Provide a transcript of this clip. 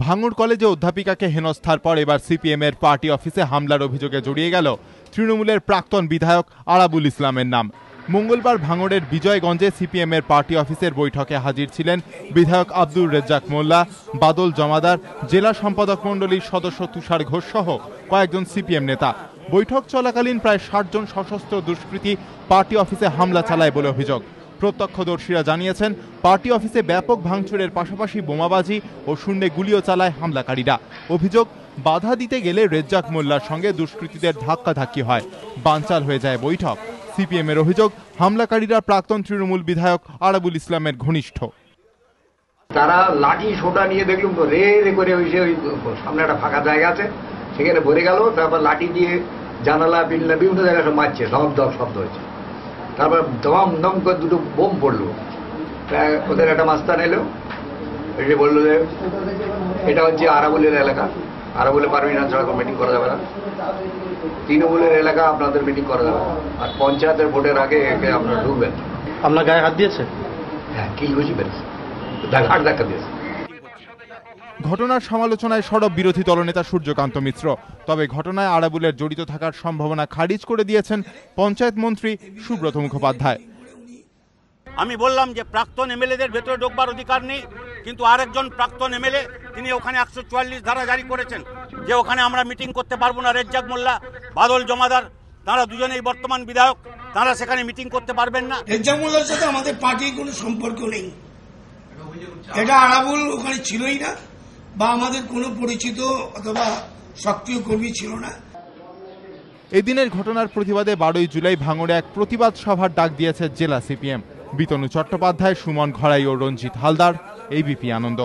ভাঙড় কলেজে অধ্যাপিকাকে হেনস্থার পর এবার সিপিএমের পার্টি অফিসে হামলার অভিযোগে জড়িয়ে গেল তৃণমূলের প্রাক্তন বিধায়ক আরাবুল ইসলামের নাম। মঙ্গলবার ভাঙড়ের বিজয়গঞ্জে সিপিএমের পার্টি অফিসের বৈঠকে হাজির ছিলেন বিধায়ক আব্দুর রেজ্জাক মোল্লা, বাদল জমাদার, জেলা সম্পাদক মণ্ডলীর সদস্য তুষার ঘোষ সহ কয়েকজন সিপিএম নেতা। বৈঠক চলাকালীন প্রায় ৬০ জন সশস্ত্র দুষ্কৃতী পার্টি অফিসে হামলা চালায় বলে অভিযোগ। প্রত্যক্ষদর্শীরা জানিয়েছেন, পার্টি অফিসে ব্যাপক ভাঙচুরের পাশাপাশি বোমাবাজি ও শূন্যে গুলিও চালায় হামলাকারীরা। অভিযোগ, বাধা দিতে গেলে রেজ্জাক মোল্লার সঙ্গে দুষ্কৃতীদের ধাক্কাধাক্কি হয়, বানচাল হয়ে যায় বৈঠক। সিপিএমের অভিযোগ, হামলাকারীরা প্রাক্তন তৃণমূল বিধায়ক আরাবুল ইসলামের ঘনিষ্ঠ। তারা লাঠি সোটা নিয়ে দেখলুম তো রে রে করে ওই সামনে একটা ফাঁকা জায়গা আছে, সেখানে ভরে গেল। তারপর লাঠি দিয়ে জানালা বিল্লা বিভিন্ন জায়গায় সব মারছে, ধম ধম শব্দ হয়েছে। তারপর দম দম করে দুটো বোম পড়লো। ওদের একটা মাস্তান এলো, এসে বললো যে এটা হচ্ছে আরাবুলের এলাকা, আরাবুলে পারমিট ছাড়া মিটিং করা যাবে না, তৃণমূলের এলাকা, আপনাদের মিটিং করা যাবে না, আর পঞ্চায়েতের ভোটের আগে একে আপনারা ঢুকবেন। আপনার গায়ে হাত দিয়েছে? হ্যাঁ, কিলঘুষি পেরেছে, ঘাট ধাক্কা দিয়েছে। ঘটনার সমালোচনায় সরব বিরোধী দলনেতা সূর্যকান্ত মিশ্র। তবে ঘটনায় আরাবুলের জড়িত থাকার সম্ভাবনা খারিজ করে দিয়েছেন পঞ্চায়েত মন্ত্রী সুব্রত মুখোপাধ্যায়। আমি বললাম যে প্রাক্তন এমএলএদের ভেতরে ঢোকবার অধিকার নেই, কিন্তু আরেকজন প্রাক্তন এমএলএ তিনি ওখানে 144 ধারা জারি করেছেন যে ওখানে আমরা মিটিং করতে পারবো না। রেজ্জাক মোল্লা, বাদল জমাদার, তারা দুজনেই বর্তমান বিধায়ক, তারা সেখানে মিটিং করতে পারবেন না। রেজ্জাক মোল্লার সাথে আমাদের পার্টির কোনো সম্পর্ক নেই, এটা আরাবুল ওখানে ছিলই না, বা আমাদের কোনো পরিচিত অথবা সক্রিয় কর্মী ছিল না। এদিনের ঘটনার প্রতিবাদে 12ই জুলাই ভাঙড়ে এক প্রতিবাদ সভার ডাক দিয়েছে জেলা সিপিএম। বিতনু চট্টোপাধ্যায়, সুমন ঘড়াই ও রঞ্জিত হালদার, এবিপি আনন্দ।